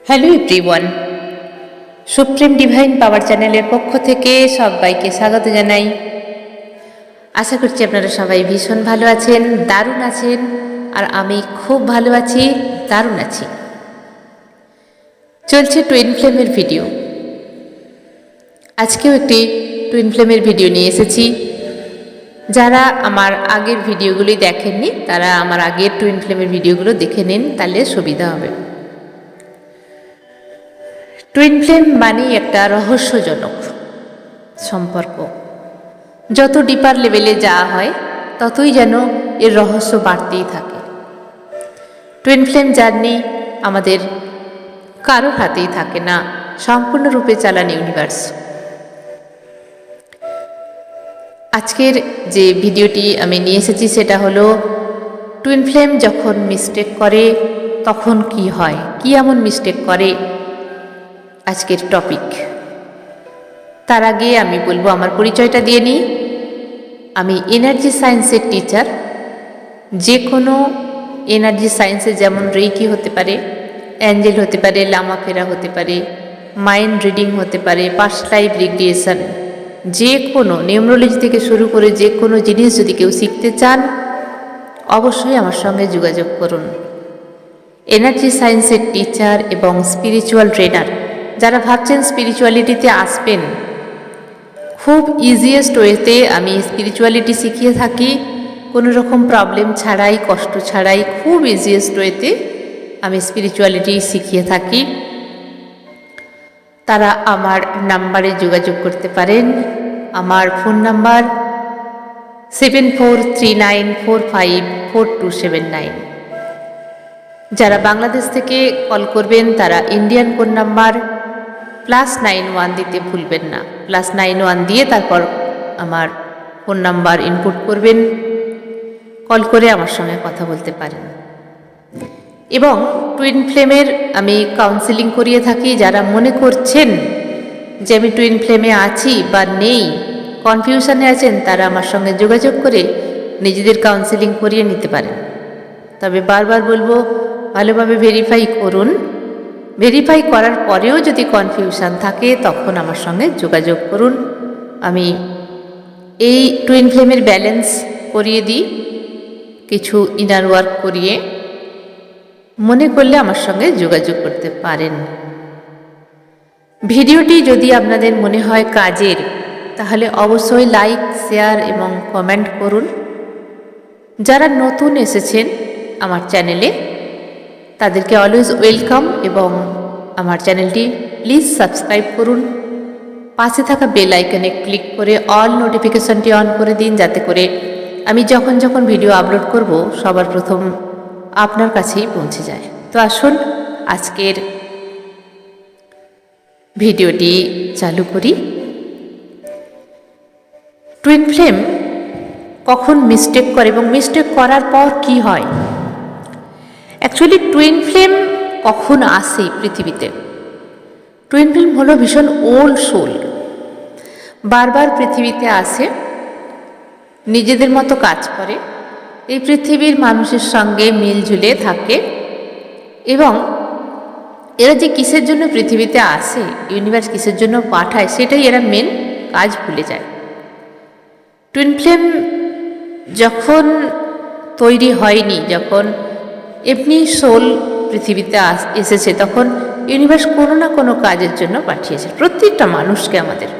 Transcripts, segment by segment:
Hello everyone, supreme divine পাওয়ার চ্যানেলের পক্ষ থেকে সবাইকে স্বাগত জানাই। আশা করছি আপনারা সবাই ভীষণ ভালো আছেন, দারুণ আছেন, আর আমি খুব ভালো আছি, দারুণ আছি। চলছে টুইন ফ্লেমের ভিডিও। আজকেও একটি টুইন ফ্লেমের ভিডিও নিয়ে এসেছি। যারা আমার আগের ভিডিওগুলি দেখেননি তারা আমার আগের টুইন ফ্লেমের ভিডিওগুলো দেখে নিন, তাহলে সুবিধা হবে। টুইন ফ্লেম মানেই একটা রহস্যজনক সম্পর্ক। যত ডিপার লেভেলে যাওয়া হয় ততই যেন এর রহস্য বাড়তেই থাকে। টুইন ফ্লেম জার্নি আমাদের কারোর হাতেই থাকে না, সম্পূর্ণরূপে চালান ইউনিভার্স। আজকের যে ভিডিওটি আমি নিয়ে এসেছি সেটা হলো টুইন ফ্লেম যখন মিস্টেক করে তখন কি হয়, কি এমন মিস্টেক করে, আজকের টপিক। তার আগে আমি বলবো আমার পরিচয়টা দিয়ে নিই। আমি এনার্জি সায়েন্সের টিচার। যে কোনো এনার্জি সায়েন্সে যেমন রেইকি হতে পারে, অ্যাঞ্জেল হতে পারে, লামা ফেরা হতে পারে, মাইন্ড রিডিং হতে পারে, পাস্ট লাইফ রিগ্রেশন, যে কোনো নিউমেরোলজি থেকে শুরু করে যে কোনো জিনিস যদি কেউ শিখতে চান অবশ্যই আমার সঙ্গে যোগাযোগ করুন। এনার্জি সায়েন্সের টিচার এবং স্পিরিচুয়াল ট্রেনার। যারা ভাবছেন স্পিরিচুয়ালিটিতে আসবেন, খুব ইজিয়েস্ট ওয়েতে আমি স্পিরিচুয়ালিটি শিখিয়ে থাকি, কোনো রকম প্রবলেম ছাড়াই, কষ্ট ছাড়াই, খুব ইজিয়েস্ট ওয়েতে আমি স্পিরিচুয়ালিটি শিখিয়ে থাকি। তারা আমার নাম্বারে যোগাযোগ করতে পারেন। আমার ফোন নাম্বার 7439454279। যারা বাংলাদেশ থেকে কল করবেন তারা ইন্ডিয়ান কোড নাম্বার +91 দিতে ভুলবেন না। +91 দিয়ে তারপর আমার ফোন নাম্বার ইনপুট করবেন, কল করে আমার সঙ্গে কথা বলতে পারেন। এবং টুইন ফ্লেমের আমি কাউন্সেলিং করিয়ে থাকি। যারা মনে করছেন যে আমি টুইন ফ্লেমে আছি বা নেই, কনফিউশনে আছেন, তারা আমার সঙ্গে যোগাযোগ করে নিজেদের কাউন্সেলিং করিয়ে নিতে পারেন। তবে বারবার বলবো, ভালোভাবে ভেরিফাই করুন। ভেরিফাই করার পরেও যদি কনফিউশন থাকে তখন আমার সঙ্গে যোগাযোগ করুন। আমি এই টুইন ফ্লেমের ব্যালেন্স করিয়ে দিই, কিছু ইনার ওয়ার্ক করিয়ে। মনে করলে আমার সঙ্গে যোগাযোগ করতে পারেন। ভিডিওটি যদি আপনাদের মনে হয় কাজের, তাহলে অবশ্যই লাইক, শেয়ার এবং কমেন্ট করুন। যারা নতুন এসেছেন আমার চ্যানেলে তাদেরকে অলওয়েজ ওয়েলকাম, এবং আমার চ্যানেলটি প্লিজ সাবস্ক্রাইব করুন। পাশে থাকা বেল আইকনে ক্লিক করে অল নোটিফিকেশনটি অন করে দিন, যাতে করে আমি যখন যখন ভিডিও আপলোড করব সবার প্রথম আপনার কাছেই পৌঁছে যায়। তো আসুন আজকের ভিডিওটি চালু করি। টুইন ফ্লেম কখন মিস্টেক করে এবং মিস্টেক করার পর কি হয়। অ্যাকচুয়ালি টুইন ফ্লেম কখন আসে পৃথিবীতে? টুইন ফ্লেম হলো ভীষণ ওল্ড সোল। বারবার পৃথিবীতে আসে, নিজেদের মতো কাজ করে, এই পৃথিবীর মানুষের সঙ্গে মিলঝুলে থাকে, এবং এরা যে কিসের জন্য পৃথিবীতে আসে, ইউনিভার্স কিসের জন্য পাঠায়, সেটাই এরা মেন কাজ ভুলে যায়। টুইন ফ্লেম যখন তৈরি হয়নি, যখন এমনি সোল পৃথিবীতে এসেছে, তখন ইউনিভার্স কোনো না কোনো কাজের জন্য পাঠিয়েছে প্রত্যেকটা মানুষকে। আমাদের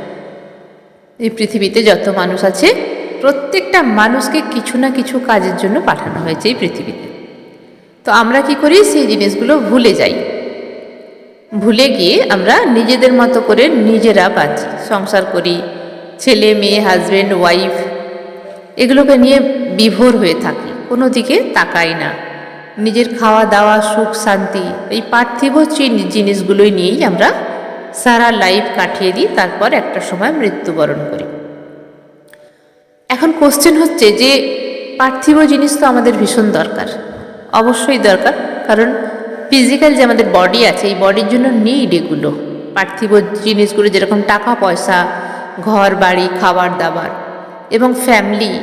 এই পৃথিবীতে যত মানুষ আছে প্রত্যেকটা মানুষকে কিছু না কিছু কাজের জন্য পাঠানো হয়েছে এই পৃথিবীতে। তো আমরা কি করি, সেই জিনিসগুলো ভুলে যাই। ভুলে গিয়ে আমরা নিজেদের মতো করে নিজেরা বাঁচি, সংসার করি, ছেলে মেয়ে, হাজব্যান্ড ওয়াইফ, এগুলোকে নিয়ে বিভোর হয়ে থাকি, কোনো দিকে তাকাই না। নিজের খাওয়া দাওয়া, সুখ শান্তি, এই পার্থিব জিনিসগুলোই নিয়েই আমরা সারা লাইফ কাটিয়ে দিই, তারপর একটা সময় মৃত্যুবরণ করি। এখন কোশ্চেন হচ্ছে যে পার্থিব জিনিস তো আমাদের ভীষণ দরকার, অবশ্যই দরকার, কারণ ফিজিক্যাল যে আমাদের বডি আছে, এই বডির জন্য নিড এগুলো। পার্থিব জিনিসগুলো যেরকম টাকা পয়সা, ঘর বাড়ি, খাবার দাবার এবং ফ্যামিলি,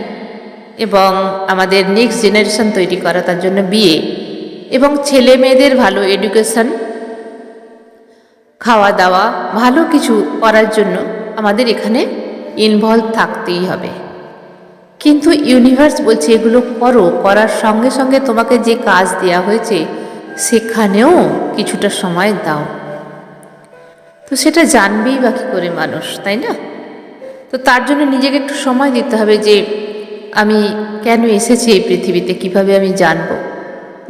এবং আমাদের নেক্সট জেনারেশন তৈরি করা, তার জন্য বিয়ে, এবং ছেলে মেয়েদের ভালো এডুকেশন, খাওয়া দাওয়া ভালো কিছু করার জন্য আমাদের এখানে ইনভলভ থাকতেই হবে। কিন্তু ইউনিভার্স বলছে এগুলো করো, করার সঙ্গে সঙ্গে তোমাকে যে কাজ দেওয়া হয়েছে সেখানেও কিছুটা সময় দাও। তো সেটা জানবেই বা কী করে মানুষ, তাই না? তো তার জন্য নিজেকে একটু সময় দিতে হবে যে আমি কেন এসেছি এই পৃথিবীতে, কিভাবে আমি জানব।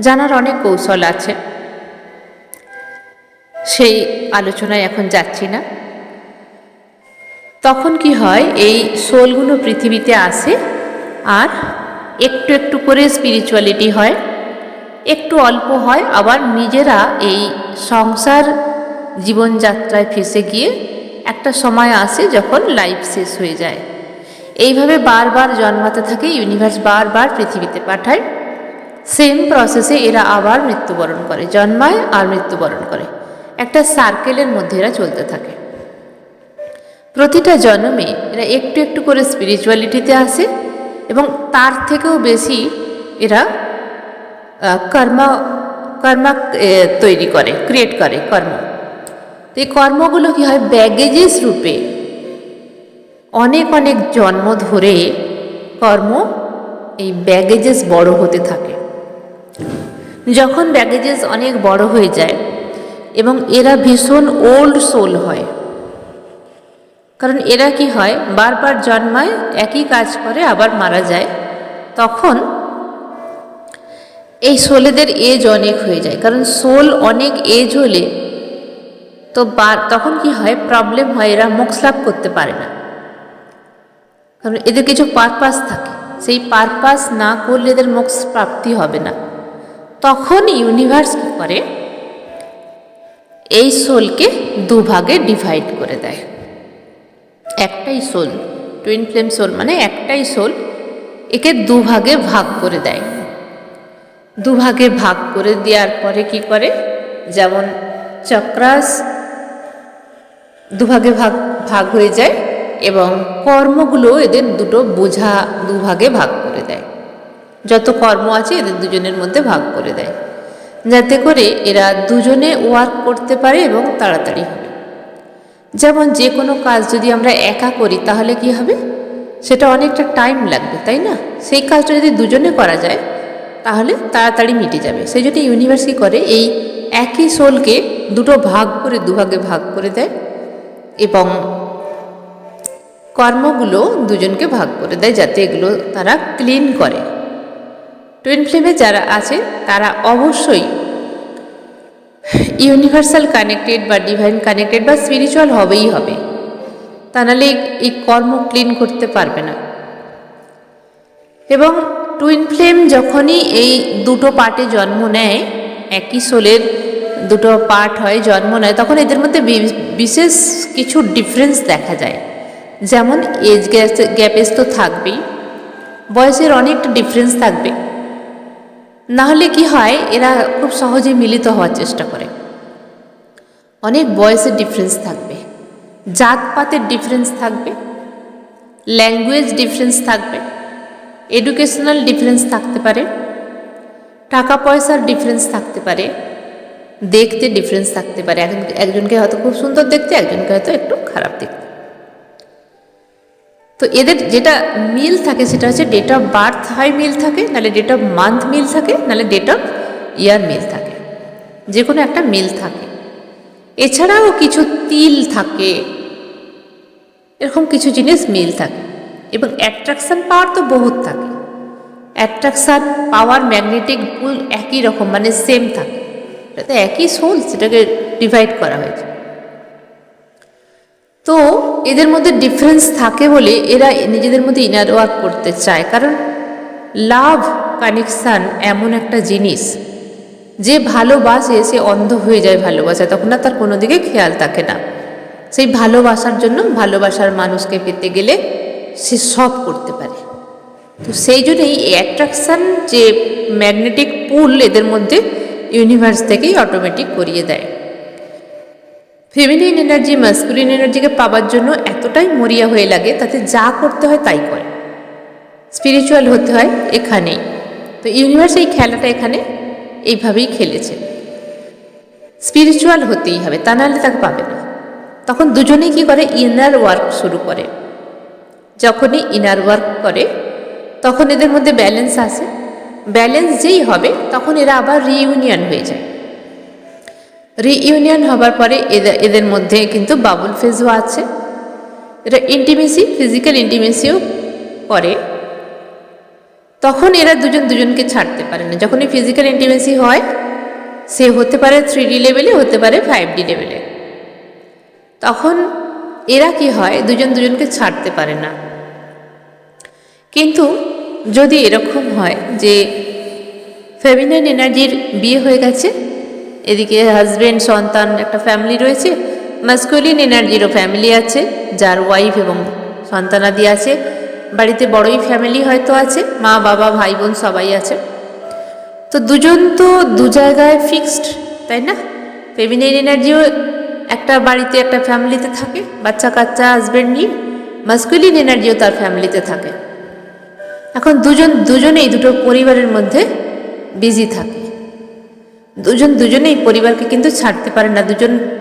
জানার অনেক কৌশল আছে, সেই আলোচনায় এখন যাচ্ছি না। তখন কি হয়, এই সোলগুলো পৃথিবীতে আসে আর একটু একটু করে স্পিরিচুয়ালিটি হয়, একটু অল্প হয়, আবার নিজেরা এই সংসার জীবনযাত্রায় ফেসে গিয়ে একটা সময় আসে যখন লাইফ শেষ হয়ে যায়। এইভাবে বারবার জন্মাতে থাকে, ইউনিভার্স বারবার পৃথিবীতে পাঠায়। সেম প্রসেসে এরা আবার মৃত্যুবরণ করে, জন্মায় আর মৃত্যুবরণ করে, একটা সার্কেলের মধ্যে এরা চলতে থাকে। প্রতিটা জন্মে এরা একটু একটু করে স্পিরিচুয়ালিটিতে আসে এবং তার থেকেও বেশি এরা কর্ম তৈরি করে, ক্রিয়েট করে কর্ম। তো এই কর্মগুলো কি হয়, ব্যাগেজেস রূপে অনেক অনেক জন্ম ধরে কর্ম এই ব্যাগেজেস বড় হতে থাকে। যখন ব্যাগেজেস অনেক বড় হয়ে যায় এবং এরা ভীষণ ওল্ড সোল হয়, কারণ এরা কি হয় বারবার জন্মায়, একই কাজ করে, আবার মারা যায়, তখন এই সোলেদের এজ অনেক হয়ে যায়। কারণ সোল অনেক এজ হলে তো তখন কি হয়, প্রবলেম হয়, এরা মোক্ষ লাভ করতে পারে না। কারণ এদের কিছু পারপাস থাকে, সেই পারপাস না করলে এদের মোক্ষ প্রাপ্তি হবে না। তখন ইউনিভার্স কী করে, এই সোলকে দুভাগে ডিভাইড করে দেয়। একটাই সোল, টুইন ফ্লেম সোল মানে একটাই সোল, একে দুভাগে ভাগ করে দেয়। দুভাগে ভাগ করে দেওয়ার পরে কি করে, যেমন চক্রাস দুভাগে ভাগ হয়ে যায় এবং কর্মগুলো এদের দুটো বোঝা দুভাগে ভাগ করে দেয়। যত কর্ম আছে এদের দুজনের মধ্যে ভাগ করে দেয়, যাতে করে এরা দুজনে ওয়ার্ক করতে পারে এবং তাড়াতাড়ি হবে। যেমন যে কোনো কাজ যদি আমরা একা করি তাহলে কি হবে, সেটা অনেকটা টাইম লাগবে, তাই না? সেই কাজটা যদি দুজনে করা যায় তাহলে তাড়াতাড়ি মিটে যাবে। সেই জন্য ইউনিভার্স কী করে, এই একই সোলকে দুটো ভাগ করে দুভাগে ভাগ করে দেয় এবং কর্মগুলো দুজনকে ভাগ করে দেয়, যাতে এগুলো তারা ক্লিন করে। টুইন ফ্লেমে যারা আছে তারা অবশ্যই ইউনিভার্সাল কানেক্টেড বা ডিভাইন কানেক্টেড বা স্পিরিচুয়াল হবেই হবে, তা নাহলে এই কর্ম ক্লিন করতে পারবে না। এবং টুইন ফ্লেম যখনই এই দুটো পার্টে জন্ম নেয়, একই সোলের দুটো পার্ট হয়, জন্ম নেয়, তখন এদের মধ্যে বিশেষ কিছু ডিফারেন্স দেখা যায়। যেমন এজ গ্যাপেস তো থাকবেই, বয়সের অনেকটা ডিফারেন্স থাকবে, নাহলে কি হয় এরা খুব সহজে মিলিত হওয়ার চেষ্টা করে। অনেক বয়সের ডিফারেন্স থাকবে, জাতপাতের ডিফারেন্স থাকবে, ল্যাঙ্গুয়েজ ডিফারেন্স থাকবে, এডুকেশনাল ডিফারেন্স থাকতে পারে, টাকা পয়সার ডিফারেন্স থাকতে পারে, দেখতে ডিফারেন্স থাকতে পারে। একজনকে হয়তো খুব সুন্দর দেখতে, একজনকে হয়তো একটু খারাপ দেখতে। তো এদের যেটা মিল থাকে সেটা হচ্ছে ডেট অফ বার্থ হয় মিল থাকে, নাহলে ডেট অফ মান্থ মিল থাকে, নাহলে ডেট অফ ইয়ার মিল থাকে, যে কোনো একটা মিল থাকে। এছাড়াও কিছু তিল থাকে, এরকম কিছু জিনিস মিল থাকে। এবং অ্যাট্রাকশান পাওয়ার তো বহুত থাকে, অ্যাট্রাকশান পাওয়ার ম্যাগনেটিক পুল একই রকম, মানে সেম থাকে, এটাতে একই সোল, সেটাকে ডিভাইড করা হয়েছে। তো এদের মধ্যে ডিফারেন্স থাকে বলে এরা নিজেদের মধ্যে ইনার ওয়ার্ক করতে চায়। কারণ লাভ কানেকশান এমন একটা জিনিস, যে ভালোবাসে সে অন্ধ হয়ে যায় ভালোবাসা, তখন আর তার কোনো দিকে খেয়াল থাকে না। সেই ভালোবাসার জন্য, ভালোবাসার মানুষকে পেতে গেলে সে সব করতে পারে। তো সেই জন্য এই অ্যাট্রাকশান যে ম্যাগনেটিক পুল এদের মধ্যে ইউনিভার্স থেকেই অটোমেটিক করিয়ে দেয়। ফেমিনিন এনার্জি মাস্কুলিন এনার্জিকে পাওয়ার জন্য এতটাই মরিয়া হয়ে লাগে, তাতে যা করতে হয় তাই করে, স্পিরিচুয়াল হতে হয় এখানেই। তো ইউনিভার্স এই খেলাটা এখানে এইভাবেই খেলেছে। স্পিরিচুয়াল হতেই হবে, তা নাহলে তাকে পাবে না। তখন দুজনেই কি করে, ইনার ওয়ার্ক শুরু করে। যখনই ইনার ওয়ার্ক করে তখন এদের মধ্যে ব্যালেন্স আসে। ব্যালেন্স যেই হবে তখন এরা আবার রিইউনিয়ন হয়ে যায়। রিইউনিয়ন হবার পরে এদের মধ্যে কিন্তু বাবল ফেজও আছে। এরা ইন্টিমেসি, ফিজিক্যাল ইন্টিমেসিও করে। তখন এরা দুজন দুজনকে ছাড়তে পারে না। যখনই ফিজিক্যাল ইন্টিমেসি হয়, সে হতে পারে 3D লেভেলে, হতে পারে 5D লেভেলে, তখন এরা কি হয়, দুজন দুজনকে ছাড়তে পারে না। কিন্তু যদি এরকম হয় যে ফেমিনাইন এনার্জির বিয়ে হয়ে গেছে, এদিকে হাজব্যান্ড, সন্তান, একটা ফ্যামিলি রয়েছে, মাস্কুলিন এনার্জিরও ফ্যামিলি আছে, যার ওয়াইফ এবং সন্তানাদি আছে, বাড়িতে বড়ই ফ্যামিলি হয়তো আছে, মা বাবা ভাই বোন সবাই আছে, তো দুজন তো দু জায়গায় ফিক্সড, তাই না? ফেমিনাইন এনার্জিও একটা বাড়িতে, একটা ফ্যামিলিতে থাকে, বাচ্চা কাচ্চা, হাজব্যান্ড নিয়ে। মাস্কুলিন এনার্জিও তার ফ্যামিলিতে থাকে। এখন দুজনেই দুটো পরিবারের মধ্যে বিজি থাকে। দুজনেই পরিবারকে কিন্তু ছাড়তে পারে না,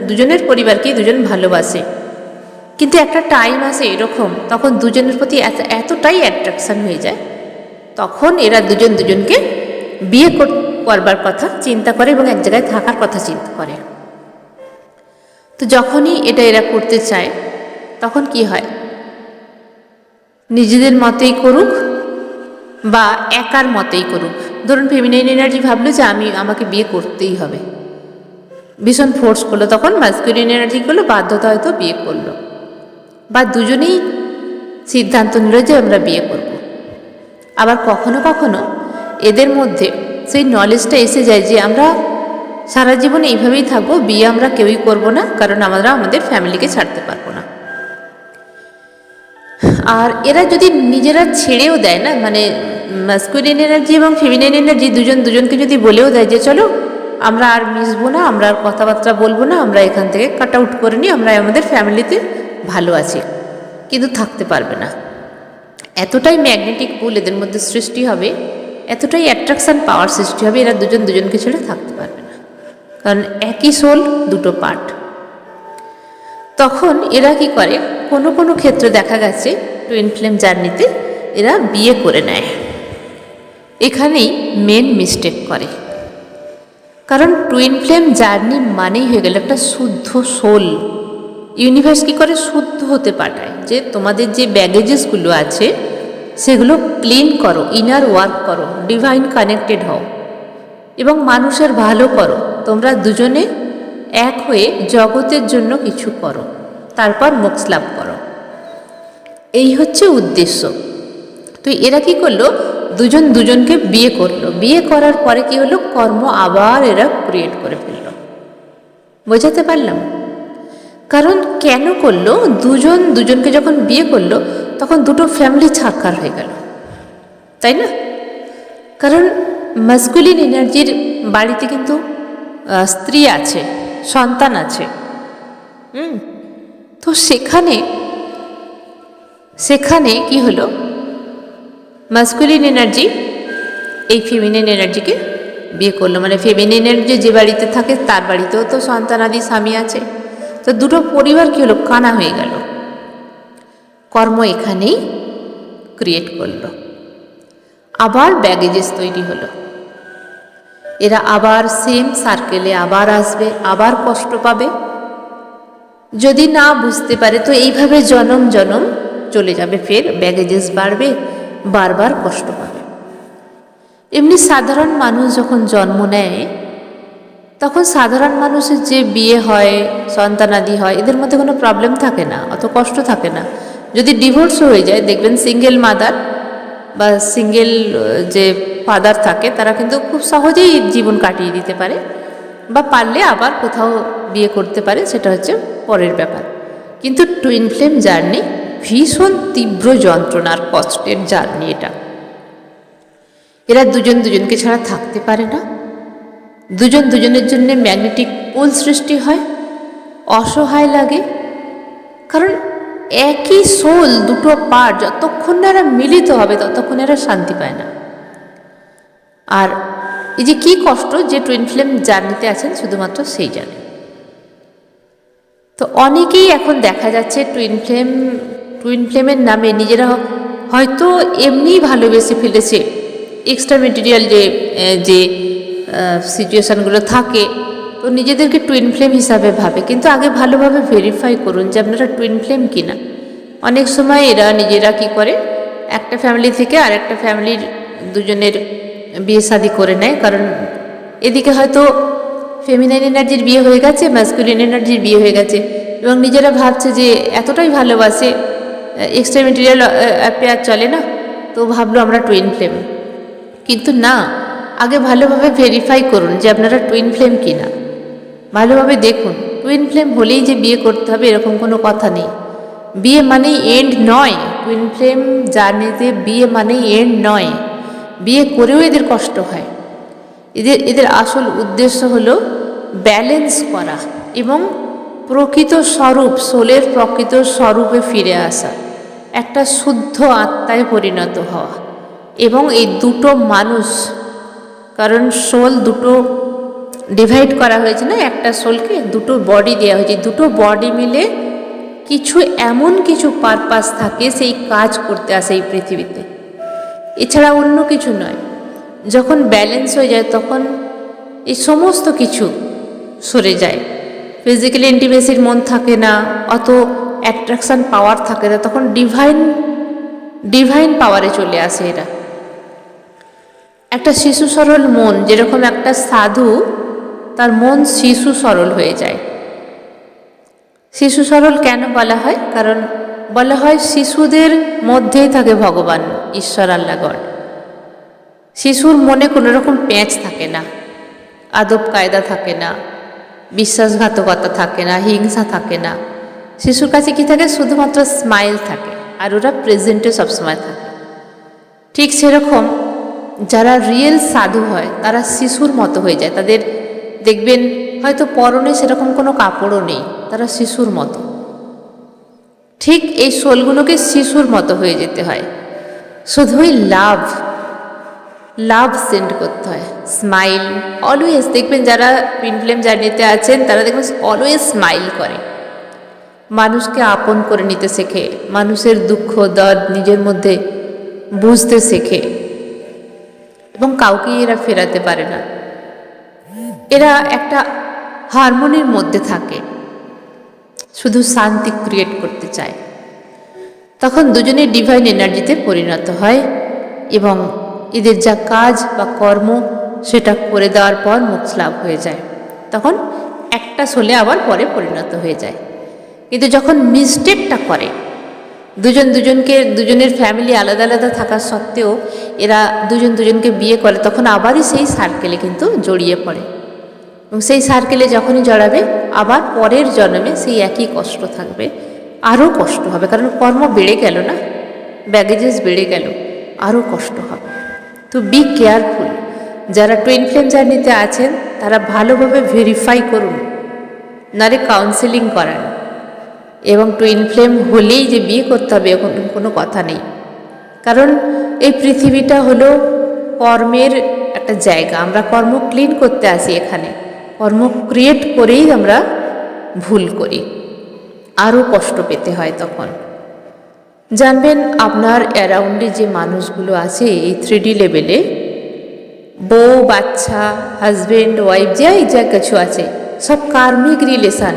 দুজনের পরিবারকেই দুজন ভালোবাসে। কিন্তু একটা টাইম আসে এরকম, তখন দুজনের প্রতি এতটাই অ্যাট্রাকশন হয়ে যায়, তখন এরা দুজন দুজনকে বিয়ে করবার কথা চিন্তা করে এবং এক জায়গায় থাকার কথা চিন্তা করে। তো যখনই এটা এরা করতে চায়, তখন কি হয়, নিজেদের মতেই করুক বা একার মতেই করুক। ধরুন ফেমিনাইন এনার্জি ভাবলো যে আমাকে বিয়ে করতেই হবে, ভীষণ ফোর্স করলো, তখন মাস্কুলিন এনার্জি করলো, বাধ্যতা হয়তো বিয়ে করলো, বা দুজনেই সিদ্ধান্ত নিল যে আমরা বিয়ে করব। আবার কখনো কখনো এদের মধ্যে সেই নলেজটা এসে যায় যে আমরা সারা জীবন এইভাবেই থাকবো, বিয়ে আমরা কেউই করব না, কারণ আমরা আমাদের ফ্যামিলিকে ছাড়তে পারবো না। আর এরা যদি নিজেরা ছেড়েও দেয় না, মানে মাস্কুলিন এনার্জি এবং ফেমিনাইন এনার্জি দুজন দুজনকে যদি বলেও দেয় যে চলো আমরা আর মিশবো না, আমরা আর কথাবার্তা বলবো না, আমরা এখান থেকে কাট আউট করে নিই, আমরা আমাদের ফ্যামিলিতে ভালো আছি, কিন্তু থাকতে পারবে না। এতটাই ম্যাগনেটিক পুল এদের মধ্যে সৃষ্টি হবে, এতটাই অ্যাট্রাকশান পাওয়ার সৃষ্টি হবে, এরা দুজন দুজনকে ছেড়ে থাকতে পারবে না, কারণ একই সোল, দুটো পার্ট। তখন এরা কি করে, কোনো কোনো ক্ষেত্রে দেখা গেছে টুইন ফ্লেম জার্নিতে এরা বিয়ে করে নেয়। এখানেই মেন মিস্টেক করে, কারণ টুইন ফ্লেম জার্নি মানেই হয়ে গেল একটা শুদ্ধ সোল। ইউনিভার্স কী করে, শুদ্ধ হতে পাঠায় যে তোমাদের যে ব্যাগেজেসগুলো আছে সেগুলো ক্লিন করো, ইনার ওয়ার্ক করো, ডিভাইন কানেক্টেড হও এবং মানুষের ভালো করো। তোমরা দুজনে এক হয়ে জগতের জন্য কিছু করো, তারপর মোক্ষ লাভ করো, এই হচ্ছে উদ্দেশ্য। তো এরা কি করলো, দুজন দুজনকে বিয়ে করলো। বিয়ে করার পরে কি হলো, কর্ম আবার এরা ক্রিয়েট করে ফেললো। বোঝাতে পারলাম? কারণ কেন করলো, দুজন দুজনকে যখন বিয়ে করলো তখন দুটো ফ্যামিলি ছাড়খার হয়ে গেল, তাই না? কারণ মাস্কুলিন এনার্জির বাড়িতে কিন্তু স্ত্রী আছে, সন্তান আছে, তো সেখানে কি হলো, মাস্কুলিন এনার্জি এই ফেমিনাইন এনার্জিকে বিয়ে করলো। মানে ফেমিনাইন এনার্জি যে বাড়িতে থাকে তার বাড়িতেও তো সন্তানাদি স্বামী আছে, তো দুটো পরিবার কি হলো, কানা হয়ে গেল। কর্ম এখানেই ক্রিয়েট করলো, আবার ব্যাগেজেস তৈরি হলো। এরা আবার সেম সার্কেলে আবার আসবে, আবার কষ্ট পাবে। যদি না বুঝতে পারে তো এইভাবে জনম জনম চলে যাবে, ফের ব্যাগেজেস বাড়বে, বারবার কষ্ট পাবে। এমনি সাধারণ মানুষ যখন জন্ম নেয় তখন সাধারণ মানুষের যে বিয়ে হয়, সন্তানাদি হয়, এদের মধ্যে কোনো প্রবলেম থাকে না, অত কষ্ট থাকে না। যদি ডিভোর্সও হয়ে যায়, দেখবেন সিঙ্গেল মাদার বা সিঙ্গেল যে ফাদার থাকে তারা কিন্তু খুব সহজেই জীবন কাটিয়ে দিতে পারে, বা পারলে আবার কোথাও বিয়ে করতে পারে, সেটা হচ্ছে পরের ব্যাপার। কিন্তু টুইন ফ্লেম জার্নি ভীষণ তীব্র যন্ত্রণার, কষ্টের জার্নি এটা। এরা দুজন দুজনকে ছাড়া থাকতে পারে না, দুজন দুজনের জন্য ম্যাগনেটিক পুল সৃষ্টি হয়, অসহায় লাগে। কারণ একই সোল, দুটো পার্ট যতক্ষণ না এরা মিলিত হবে ততক্ষণ এরা শান্তি পায় না। আর এই যে কী কষ্ট, যে টুইন ফ্লেম জার্নিতে আছেন শুধুমাত্র সেই জানে। তো অনেকেই এখন দেখা যাচ্ছে টুইন ফ্লেমের নামে নিজেরা হয়তো এমনিই ভালোবেসে ফেলেছে, এক্সট্রা মেটেরিয়াল যে সিচুয়েশানগুলো থাকে, তো নিজেদেরকে টুইন ফ্লেম হিসাবে ভাবে। কিন্তু আগে ভালোভাবে ভেরিফাই করুন যে আপনারা টুইন ফ্লেম কিনা। অনেক সময় এরা নিজেরা কি করে, একটা ফ্যামিলি থেকে আরেকটা ফ্যামিলির দুজনের বিয়ে শাদি করে নেয়, কারণ এদিকে হয়তো ফেমিনাইন এনার্জির বিয়ে হয়ে গেছে, ম্যাসকুলিন এনার্জির বিয়ে হয়ে গেছে, এবং নিজেরা ভাবছে যে এতটাই ভালোবাসে, এক্সট্রা মেটেরিয়াল অ্যাফেয়ার চলে না, তো ভাবলো আমরা টুইন ফ্লেম। কিন্তু না, আগে ভালোভাবে ভেরিফাই করুন যে আপনারা টুইন ফ্লেম কিনা। ভালোভাবে দেখুন, টুইন ফ্লেম হলেই যে বিয়ে করতে হবে এরকম কোনো কথা নেই। বিয়ে মানেই এন্ড নয়, টুইন ফ্লেম জার্নিতে বিয়ে মানেই এন্ড নয়। বিয়ে করেও এদের কষ্ট হয়। এদের আসল উদ্দেশ্য হলো ব্যালেন্স করা এবং প্রকৃত স্বরূপ, সোলের প্রকৃত স্বরূপে ফিরে আসা, একটা শুদ্ধ আত্মায় পরিণত হওয়া। এবং এই দুটো মানুষ, কারণ সোল দুটো ডিভাইড করা হয়েছে না, একটা সোলকে দুটো বডি দেওয়া হয়েছে, দুটো বডি মিলে কিছু এমন কিছু পারপাস থাকে, সেই কাজ করতে আসে এই পৃথিবীতে, এছাড়া অন্য কিছু নয়। যখন ব্যালেন্স হয়ে যায় তখন এই সমস্ত কিছু সরে যায়। ফিজিক্যাল ইন্টিমেসির মন থাকে না, অত অ্যাট্রাকশান পাওয়ার থাকে না, তখন ডিভাইন পাওয়ারে চলে আসে এরা। একটা শিশু সরল মন, যেরকম একটা সাধু তার মন শিশু সরল হয়ে যায়। শিশু সরল কেন বলা হয়? কারণ বলা হয় শিশুদের মধ্যেই থাকে ভগবান, ঈশ্বর, আল্লাহ, গড। শিশুর মনে কোনো রকম পেঁচ থাকে না, আদব কায়দা থাকে না, বিশ্বাসঘাতকতা থাকে না, হিংসা থাকে না। শিশুর কাছে কি থাকে? শুধুমাত্র স্মাইল থাকে, আর ওরা প্রেজেন্টে সবসময় থাকে। ঠিক সেরকম যারা রিয়েল সাধু হয় তারা শিশুর মতো হয়ে যায়। তাদের দেখবেন হয়তো পরনে সেরকম কোনো কাপড়ও নেই, তারা শিশুর মতো। ঠিক এই সোলগুলোকে শিশুর মতো হয়ে যেতে হয়, শুধুই লাভ সেন্ড করতে হয়, স্মাইল অলওয়েজ। দেখবেন যারা টুইন ফ্লেম জার্নিতে আছেন তারা দেখবেন অলওয়েজ স্মাইল করে, মানুষকে আপন করে নিতে শেখে, মানুষের দুঃখ দর্দ নিজের মধ্যে বুঝতে শেখে, এবং কাউকেই এরা ফেরাতে পারে না। এরা একটা হারমোনির মধ্যে থাকে, শুধু শান্তি ক্রিয়েট করতে চায়। তখন দুজনে ডিভাইন এনার্জিতে পরিণত হয়, এবং এদের যা কাজ বা কর্ম সেটা করে দেওয়ার পর মোক্ষ লাভ হয়ে যায়। তখন একটা সোলে আবার পরে পরিণত হয়ে যায়। কিন্তু যখন মিস্টেকটা করে, দুজনের ফ্যামিলি আলাদা আলাদা থাকা সত্ত্বেও এরা দুজনকে বিয়ে করে, তখন আবারই সেই সার্কেলে কিন্তু জড়িয়ে পড়ে, এবং সেই সার্কেলে যখনই জড়াবে আবার পরের জন্মে সেই একই কষ্ট থাকবে, আরও কষ্ট হবে, কারণ কর্ম বেড়ে গেল না, ব্যাগেজেস বেড়ে গেল, আরও কষ্ট হবে। তো বি কেয়ারফুল। যারা টুইন ফ্লেম জার্নিতে আছেন তারা ভালোভাবে ভেরিফাই করুন, নারে কাউন্সেলিং করান। এবং টুইন ফ্লেম হলেই যে বিয়ে করতে হবে এখন কোনো কথা নেই, কারণ এই পৃথিবীটা হলো কর্মের একটা জায়গা। আমরা কর্ম ক্লিন করতে আসি এখানে, কর্ম ক্রিয়েট করেই আমরা ভুল করি, আরও কষ্ট পেতে হয়। তখন জানবেন আপনার অ্যারাউন্ডে যে মানুষগুলো আছে এই 3D লেভেলে, বউ বাচ্চা, হাজব্যান্ড ওয়াইফ, যা কিছু আছে সব কার্মিক রিলেশান,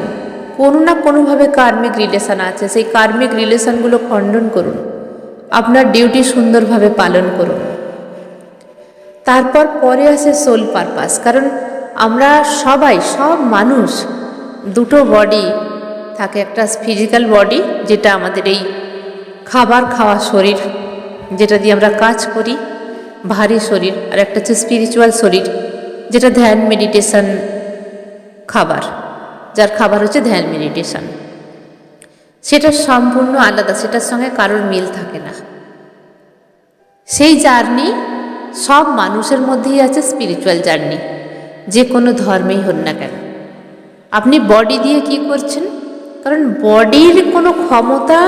কোনো না কোনোভাবে কার্মিক রিলেশান আছে। সেই কার্মিক রিলেশানগুলো খণ্ডন করুন, আপনার ডিউটি সুন্দরভাবে পালন করুন। তারপর পরে আসে সোল পারপাস, কারণ আমরা সব মানুষ দুটো বডি থাকে, একটা ফিজিক্যাল বডি যেটা আমাদের এই খাবার খাওয়া শরীর, যেটা দিয়ে আমরা কাজ করি, ভারী শরীর, আর একটা হচ্ছে স্পিরিচুয়াল শরীর, যেটা ধ্যান মেডিটেশন খাবার, যার খাবার হচ্ছে ধ্যান মেডিটেশন। সেটা সম্পূর্ণ আলাদা, সেটার সঙ্গে কারোর মিল থাকে না। সেই জার্নি সব মানুষের মধ্যেই আছে, স্পিরিচুয়াল জার্নি, যে কোনো ধর্মেই হন না কেন। আপনি বডি দিয়ে কি করছেন? কারণ বডির কোনো ক্ষমতা,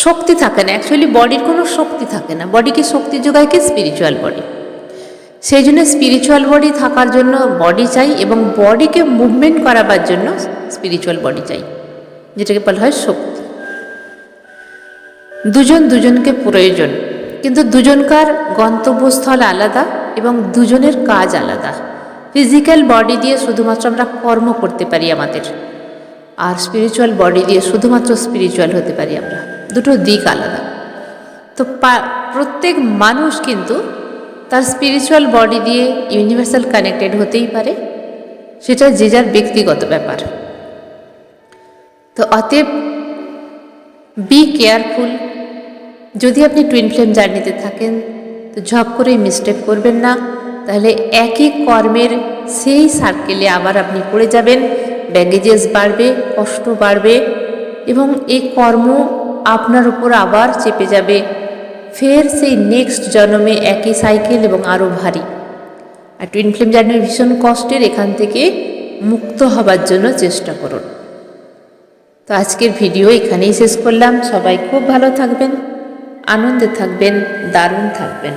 শক্তি থাকে না। অ্যাকচুয়ালি বডির কোনো শক্তি থাকে না। বডিকে শক্তি যোগায় কি? Spiritual body. সেই জন্য স্পিরিচুয়াল বডি থাকার জন্য বডি চাই এবং বডিকে মুভমেন্ট করাবার জন্য স্পিরিচুয়াল বডি চাই, যেটাকে বলা হয় শক্তি। দুজন দুজনকে প্রয়োজন, কিন্তু দুজনকার গন্তব্যস্থল আলাদা এবং দুজনের কাজ আলাদা। ফিজিক্যাল বডি দিয়ে শুধুমাত্র আমরা কর্ম করতে পারি আমাদের, আর স্পিরিচুয়াল বডি দিয়ে শুধুমাত্র স্পিরিচুয়াল হতে পারি আমরা। দুটো দিক আলাদা। তো প্রত্যেক মানুষ কিন্তু তার স্পিরিচুয়াল বডি দিয়ে ইউনিভার্সাল কানেক্টেড হতেই পারে, সেটা যে যার ব্যক্তিগত ব্যাপার। তো অতএব বি কেয়ারফুল। যদি আপনি টুইন ফ্লেম জার্নিতে থাকেন তো ঝপ করে মিস্টেক করবেন না, তাহলে একই কর্মের সেই সার্কেলে আবার আপনি পড়ে যাবেন, ব্যাগেজেস বাড়বে, কষ্ট বাড়বে এবং এই কর্ম আপনার উপর আবার চেপে যাবে। ফের সেই নেক্সট জন্মে একই সাইকেল এবং আরও ভারী। আর টুইন ফ্লেম জার্নি ভীষণ কষ্টের, এখান থেকে মুক্ত হবার জন্য চেষ্টা করুন। তো আজকের ভিডিও এখানেই শেষ করলাম। সবাই খুব ভালো থাকবেন, আনন্দে থাকবেন, দারুণ থাকবেন।